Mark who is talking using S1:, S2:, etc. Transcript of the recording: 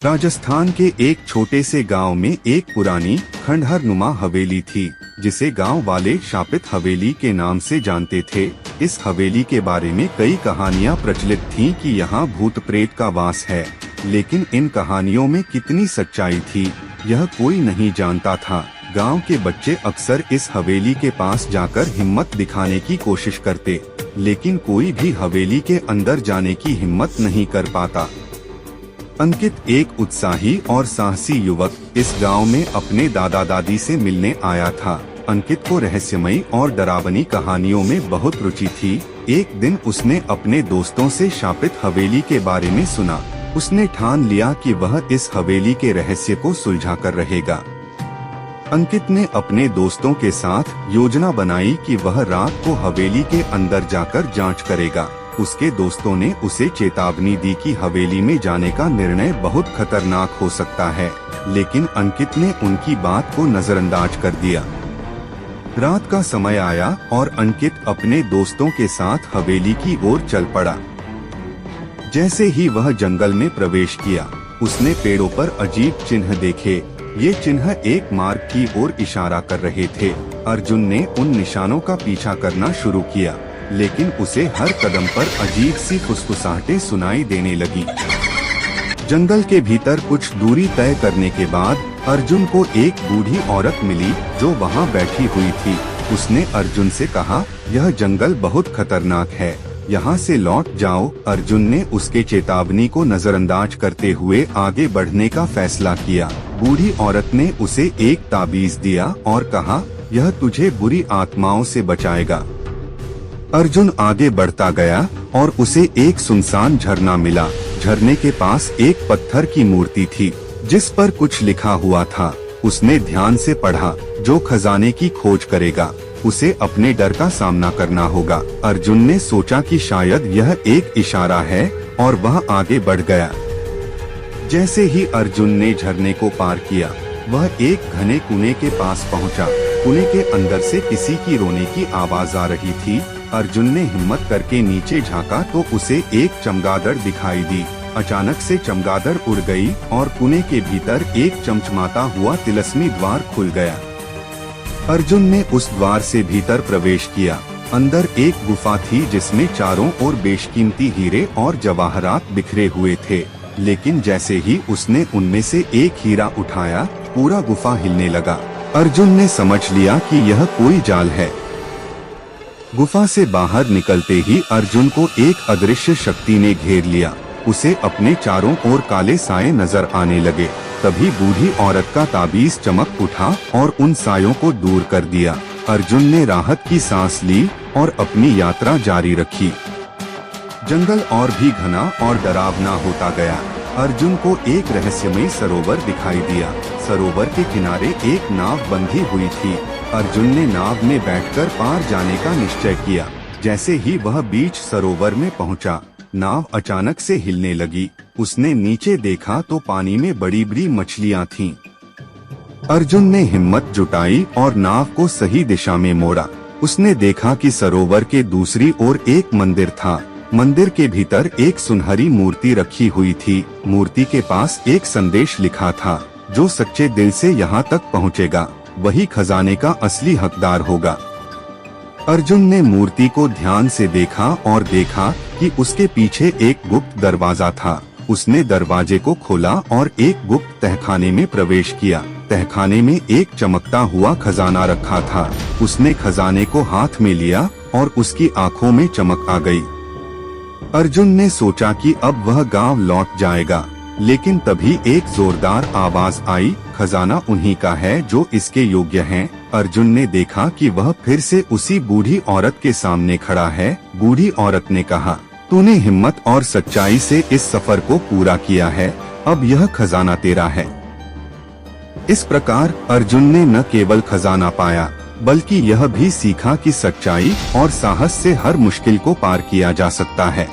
S1: राजस्थान के एक छोटे से गांव में एक पुरानी खंडहर नुमा हवेली थी, जिसे गांव वाले शापित हवेली के नाम से जानते थे। इस हवेली के बारे में कई कहानियां प्रचलित थीं कि यहाँ भूत प्रेत का वास है, लेकिन इन कहानियों में कितनी सच्चाई थी, यह कोई नहीं जानता था। गांव के बच्चे अक्सर इस हवेली के पास जाकर हिम्मत दिखाने की कोशिश करते, लेकिन कोई भी हवेली के अंदर जाने की हिम्मत नहीं कर पाता। अंकित एक उत्साही और साहसी युवक इस गांव में अपने दादा दादी से मिलने आया था। अंकित को रहस्यमयी और डरावनी कहानियों में बहुत रुचि थी। एक दिन उसने अपने दोस्तों से शापित हवेली के बारे में सुना। उसने ठान लिया कि वह इस हवेली के रहस्य को सुलझा कर रहेगा। अंकित ने अपने दोस्तों के साथ योजना बनाई कि वह रात को हवेली के अंदर जाकर जांच करेगा। उसके दोस्तों ने उसे चेतावनी दी कि हवेली में जाने का निर्णय बहुत खतरनाक हो सकता है, लेकिन अंकित ने उनकी बात को नजरअंदाज कर दिया। रात का समय आया और अंकित अपने दोस्तों के साथ हवेली की ओर चल पड़ा। जैसे ही वह जंगल में प्रवेश किया, उसने पेड़ों पर अजीब चिन्ह देखे। ये चिन्ह एक मार्ग की ओर इशारा कर रहे थे। अर्जुन ने उन निशानों का पीछा करना शुरू किया, लेकिन उसे हर कदम पर अजीब सी फुसफुसाहटें सुनाई देने लगी। जंगल के भीतर कुछ दूरी तय करने के बाद अर्जुन को एक बूढ़ी औरत मिली जो वहां बैठी हुई थी। उसने अर्जुन से कहा, यह जंगल बहुत खतरनाक है, यहाँ से लौट जाओ। अर्जुन ने उसके चेतावनी को नजरअंदाज करते हुए आगे बढ़ने का फैसला किया। बूढ़ी औरत ने उसे एक ताबीज दिया और कहा, यह तुझे बुरी आत्माओं से बचाएगा। अर्जुन आगे बढ़ता गया और उसे एक सुनसान झरना मिला। झरने के पास एक पत्थर की मूर्ति थी, जिस पर कुछ लिखा हुआ था। उसने ध्यान से पढ़ा, जो खजाने की खोज करेगा उसे अपने डर का सामना करना होगा। अर्जुन ने सोचा कि शायद यह एक इशारा है और वह आगे बढ़ गया। जैसे ही अर्जुन ने झरने को पार किया, वह एक घने कुएं के पास पहुंचा। कुएं के अंदर से किसी की रोने की आवाज आ रही थी। अर्जुन ने हिम्मत करके नीचे झांका तो उसे एक चमगादड़ दिखाई दी। अचानक से चमगादड़ उड़ गई और कुएं के भीतर एक चमचमाता हुआ तिलस्मी द्वार खुल गया। अर्जुन ने उस द्वार से भीतर प्रवेश किया। अंदर एक गुफा थी जिसमें चारों ओर बेशकीमती हीरे और जवाहरात बिखरे हुए थे, लेकिन जैसे ही उसने उनमें से एक हीरा उठाया, पूरा गुफा हिलने लगा। अर्जुन ने समझ लिया कि यह कोई जाल है। गुफा से बाहर निकलते ही अर्जुन को एक अदृश्य शक्ति ने घेर लिया। उसे अपने चारों ओर काले साए नजर आने लगे। तभी बूढ़ी औरत का ताबीज चमक उठा और उन सायों को दूर कर दिया। अर्जुन ने राहत की सांस ली और अपनी यात्रा जारी रखी। जंगल और भी घना और डरावना होता गया। अर्जुन को एक रहस्यमयी सरोवर दिखाई दिया। सरोवर के किनारे एक नाव बंधी हुई थी। अर्जुन ने नाव में बैठकर पार जाने का निश्चय किया। जैसे ही वह बीच सरोवर में पहुंचा, नाव अचानक से हिलने लगी। उसने नीचे देखा तो पानी में बड़ी बड़ी मछलियां थीं। अर्जुन ने हिम्मत जुटाई और नाव को सही दिशा में मोड़ा। उसने देखा कि सरोवर के दूसरी ओर एक मंदिर था। मंदिर के भीतर एक सुनहरी मूर्ति रखी हुई थी। मूर्ति के पास एक संदेश लिखा था, जो सच्चे दिल से यहाँ तक पहुँचेगा वही खजाने का असली हकदार होगा। अर्जुन ने मूर्ति को ध्यान से देखा और देखा कि उसके पीछे एक गुप्त दरवाजा था। उसने दरवाजे को खोला और एक गुप्त तहखाने में प्रवेश किया। तहखाने में एक चमकता हुआ खजाना रखा था। उसने खजाने को हाथ में लिया और उसकी आंखों में चमक आ गई। अर्जुन ने सोचा कि अब वह गांव लौट जाएगा, लेकिन तभी एक जोरदार आवाज आई, खजाना उन्हीं का है जो इसके योग्य हैं। अर्जुन ने देखा कि वह फिर से उसी बूढ़ी औरत के सामने खड़ा है। बूढ़ी औरत ने कहा, तूने हिम्मत और सच्चाई से इस सफर को पूरा किया है, अब यह खजाना तेरा है। इस प्रकार अर्जुन ने न केवल खजाना पाया, बल्कि यह भी सीखा कि सच्चाई और साहस से हर मुश्किल को पार किया जा सकता है।